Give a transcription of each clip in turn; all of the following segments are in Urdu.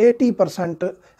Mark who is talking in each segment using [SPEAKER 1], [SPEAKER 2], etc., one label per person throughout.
[SPEAKER 1] 80%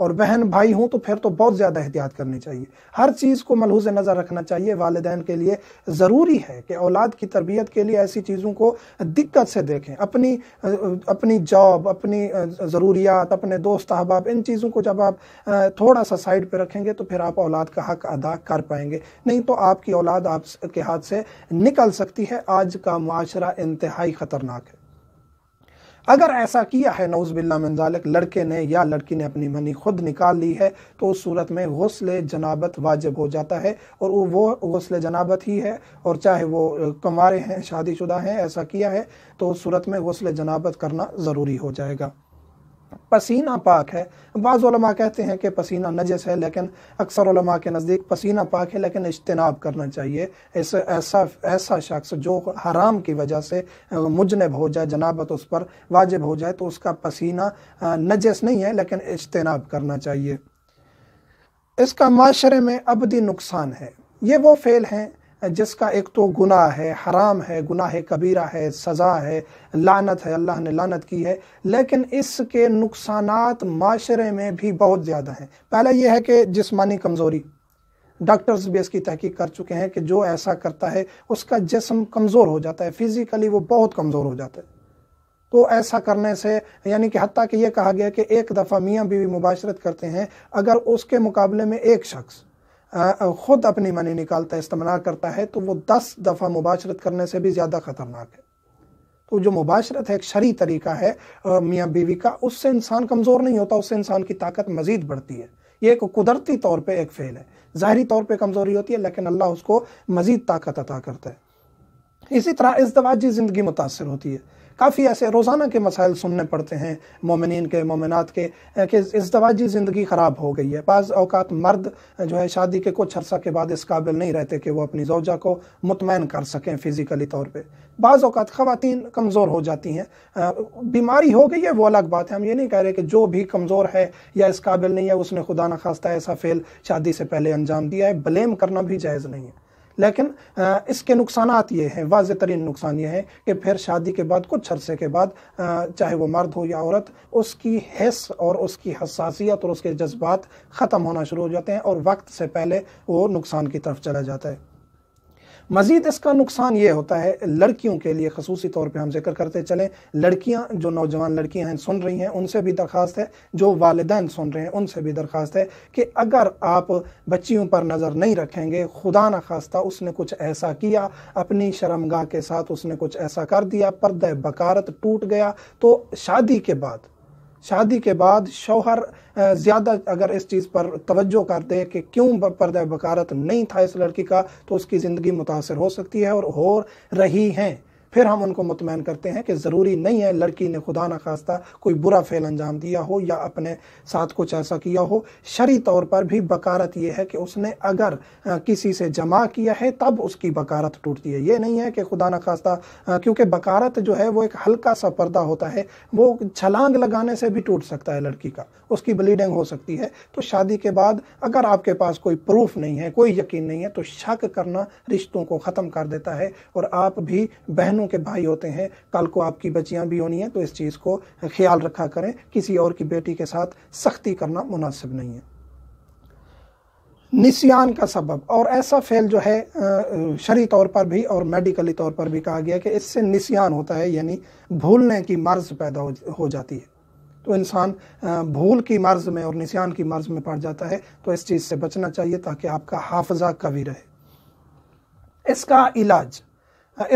[SPEAKER 1] اور بہن بھائی ہوں تو پھر تو بہت زیادہ احتیاط کرنی چاہیے. ہر چیز کو ملحوظ نظر رکھنا چاہیے. والدین کے لیے ضروری ہے کہ اولاد کی تربیت کے لیے ایسی چیزوں کو دقت سے دیکھیں. اپنی جاب، اپنی ضروریات، اپنے دوست احباب، ان چیزوں کو جب آپ تھوڑا سا سائڈ پہ رکھیں گے تو پھر آپ اولاد کا حق ادا کر پائیں گے. نہیں تو آپ کی اولاد آپ کے ہاتھ سے نکل سکتی ہے. آج کا معاشرہ انتہائی خطرناک ہے. اگر ایسا کیا ہے نعوذ باللہ من ذالک، لڑکے نے یا لڑکی نے اپنی منی خود نکال لی ہے، تو اس صورت میں غسل جنابت واجب ہو جاتا ہے. اور وہ غسل جنابت ہی ہے، اور چاہے وہ کنوارے ہیں، شادی شدہ ہیں، ایسا کیا ہے تو اس صورت میں غسل جنابت کرنا ضروری ہو جائے گا. پسینہ پاک ہے. بعض علماء کہتے ہیں کہ پسینہ نجس ہے، لیکن اکثر علماء کے نزدیک پسینہ پاک ہے، لیکن اجتناب کرنا چاہیے. ایسا شخص جو حرام کی وجہ سے مجنب ہو جائے، جنابت اس پر واجب ہو جائے، تو اس کا پسینہ نجس نہیں ہے، لیکن اجتناب کرنا چاہیے. اس کا معاشرے میں ابدی نقصان ہے. یہ وہ فعل ہیں جس کا ایک تو گناہ ہے، حرام ہے، گناہ کبیرہ ہے، سزا ہے، لعنت ہے، اللہ نے لعنت کی ہے، لیکن اس کے نقصانات معاشرے میں بھی بہت زیادہ ہیں. پہلا یہ ہے کہ جسمانی کمزوری. ڈاکٹرز بھی اس کی تحقیق کر چکے ہیں کہ جو ایسا کرتا ہے اس کا جسم کمزور ہو جاتا ہے، فزیکلی وہ بہت کمزور ہو جاتا ہے. تو ایسا کرنے سے یعنی کہ حتیٰ کہ یہ کہا گیا کہ ایک دفعہ میاں بیوی مباشرت کرتے ہیں، اگر اس کے مقابلے میں ایک شخص خود اپنی منی نکالتا ہے، استمناء کرتا ہے، تو وہ 10 دفعہ مباشرت کرنے سے بھی زیادہ خطرناک ہے. تو جو مباشرت ہے ایک شرعی طریقہ ہے میاں بیوی کا، اس سے انسان کمزور نہیں ہوتا، اس سے انسان کی طاقت مزید بڑھتی ہے. یہ ایک قدرتی طور پہ ایک فعل ہے. ظاہری طور پہ کمزوری ہوتی ہے، لیکن اللہ اس کو مزید طاقت عطا کرتا ہے. اسی طرح ازدواجی زندگی متاثر ہوتی ہے. کافی ایسے روزانہ کے مسائل سننے پڑتے ہیں مومنین کے، مومنات کے، کہ ازدواجی زندگی خراب ہو گئی ہے. بعض اوقات مرد جو ہے شادی کے کچھ عرصہ کے بعد اس قابل نہیں رہتے کہ وہ اپنی زوجہ کو مطمئن کر سکیں فزیکلی طور پہ. بعض اوقات خواتین کمزور ہو جاتی ہیں. بیماری ہو گئی ہے وہ الگ بات ہے. ہم یہ نہیں کہہ رہے کہ جو بھی کمزور ہے یا اس قابل نہیں ہے اس نے خدا نخواستہ ایسا فعل شادی سے پہلے انجام دیا ہے. بلیم کرنا بھی جائز نہیں ہے، لیکن اس کے نقصانات یہ ہیں. واضح ترین نقصان یہ ہے کہ پھر شادی کے بعد کچھ عرصے کے بعد چاہے وہ مرد ہو یا عورت، اس کی حس اور اس کی حساسیت اور اس کے جذبات ختم ہونا شروع ہو جاتے ہیں، اور وقت سے پہلے وہ نقصان کی طرف چلا جاتا ہے. مزید اس کا نقصان یہ ہوتا ہے لڑکیوں کے لیے، خصوصی طور پہ ہم ذکر کرتے چلیں. لڑکیاں جو نوجوان لڑکیاں ہیں سن رہی ہیں، ان سے بھی درخواست ہے، جو والدین سن رہے ہیں ان سے بھی درخواست ہے کہ اگر آپ بچیوں پر نظر نہیں رکھیں گے، خدا نخواستہ اس نے کچھ ایسا کیا، اپنی شرمگاہ کے ساتھ اس نے کچھ ایسا کر دیا، پردہ بکارت ٹوٹ گیا، تو شادی کے بعد شوہر زیادہ اگر اس چیز پر توجہ کر دے کہ کیوں پردہ بکارت نہیں تھا اس لڑکی کا، تو اس کی زندگی متاثر ہو سکتی ہے، اور ہو رہی ہیں. پھر ہم ان کو مطمئن کرتے ہیں کہ ضروری نہیں ہے لڑکی نے خدا نخواستہ کوئی برا فعل انجام دیا ہو یا اپنے ساتھ کچھ ایسا کیا ہو. شرعی طور پر بھی بکارت یہ ہے کہ اس نے اگر کسی سے جمع کیا ہے تب اس کی بکارت ٹوٹتی ہے. یہ نہیں ہے کہ خدا نخواستہ، کیونکہ بکارت جو ہے وہ ایک ہلکا سا پردہ ہوتا ہے، وہ چھلانگ لگانے سے بھی ٹوٹ سکتا ہے لڑکی کا، اس کی بلیڈنگ ہو سکتی ہے. تو شادی کے بعد اگر آپ کے پاس کوئی پروف نہیں ہے، کوئی یقین نہیں ہے، تو شک کرنا رشتوں کو ختم کر دیتا ہے. اور آپ بھی بہنوں کے بھائی ہوتے ہیں، کل کو آپ کی بچیاں بھی ہونی ہیں، تو اس چیز کو خیال رکھا کریں. کسی اور کی بیٹی کے ساتھ سختی کرنا مناسب نہیں ہے. نسیان کا سبب، اور ایسا فعل جو ہے شرعی طور پر بھی اور میڈیکلی طور پر بھی کہا گیا کہ اس سے نسیان ہوتا ہے، یعنی بھولنے کی مرض پیدا ہو جاتی ہے. تو انسان بھول کی مرض میں اور نسیان کی مرض میں پڑ جاتا ہے. تو اس چیز سے بچنا چاہیے تاکہ آپ کا حافظہ قوی رہے. اس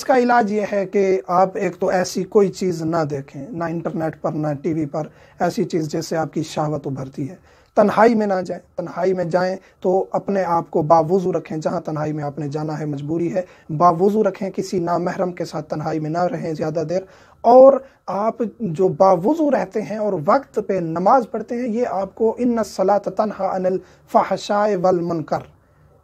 [SPEAKER 1] کا علاج یہ ہے کہ آپ ایک تو ایسی کوئی چیز نہ دیکھیں، نہ انٹرنیٹ پر، نہ ٹی وی پر، ایسی چیز جس سے آپ کی شہوت ابھرتی ہے. تنہائی میں نہ جائیں. تنہائی میں جائیں تو اپنے آپ کو باوضو رکھیں. جہاں تنہائی میں آپ نے جانا ہے، مجبوری ہے، باوضو رکھیں. کسی نامحرم کے ساتھ تنہائی میں نہ رہیں زیادہ دیر. اور آپ جو باوضو رہتے ہیں اور وقت پہ نماز پڑھتے ہیں، یہ آپ کو ان الصلاۃ تنہی عن الفحشاء والمنکر،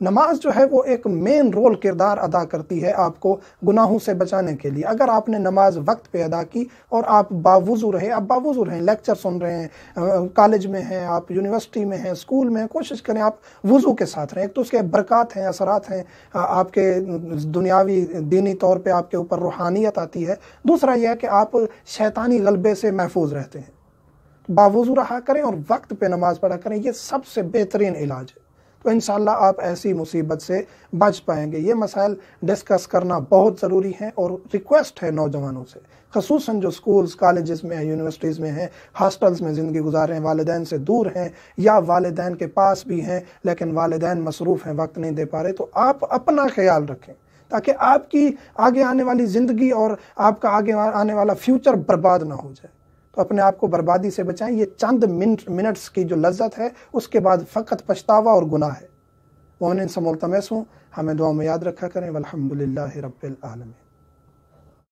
[SPEAKER 1] نماز جو ہے وہ ایک مین رول کردار ادا کرتی ہے آپ کو گناہوں سے بچانے کے لیے. اگر آپ نے نماز وقت پہ ادا کی اور آپ باوضو رہے، آپ باوضو رہیں، لیکچر سن رہے ہیں، کالج میں ہیں آپ، یونیورسٹی میں ہیں، اسکول میں ہیں، کوشش کریں آپ وضو کے ساتھ رہیں. ایک تو اس کے برکات ہیں، اثرات ہیں، آپ کے دنیاوی دینی طور پہ آپ کے اوپر روحانیت آتی ہے. دوسرا یہ ہے کہ آپ شیطانی غلبے سے محفوظ رہتے ہیں. باوضو رہا کریں اور وقت پہ نماز پڑھا کریں، یہ سب سے بہترین علاج ہے۔ تو انشاءاللہ آپ ایسی مصیبت سے بچ پائیں گے۔ یہ مسائل ڈسکس کرنا بہت ضروری ہے، اور ریکویسٹ ہے نوجوانوں سے، خصوصاً جو سکولز کالجز میں ہیں، یونیورسٹیز میں ہیں، ہاسٹلز میں زندگی گزار رہے ہیں، والدین سے دور ہیں یا والدین کے پاس بھی ہیں لیکن والدین مصروف ہیں، وقت نہیں دے پا رہے، تو آپ اپنا خیال رکھیں تاکہ آپ کی آگے آنے والی زندگی اور آپ کا آگے آنے والا فیوچر برباد نہ ہو جائے۔ تو اپنے آپ کو بربادی سے بچائیں۔ یہ چند منٹس کی جو لذت ہے اس کے بعد فقط پچھتاوا اور گناہ ہے۔ مومنین سے ملتمس ہوں ہمیں دعا میں یاد رکھا کریں۔ والحمدللہ رب العالمین۔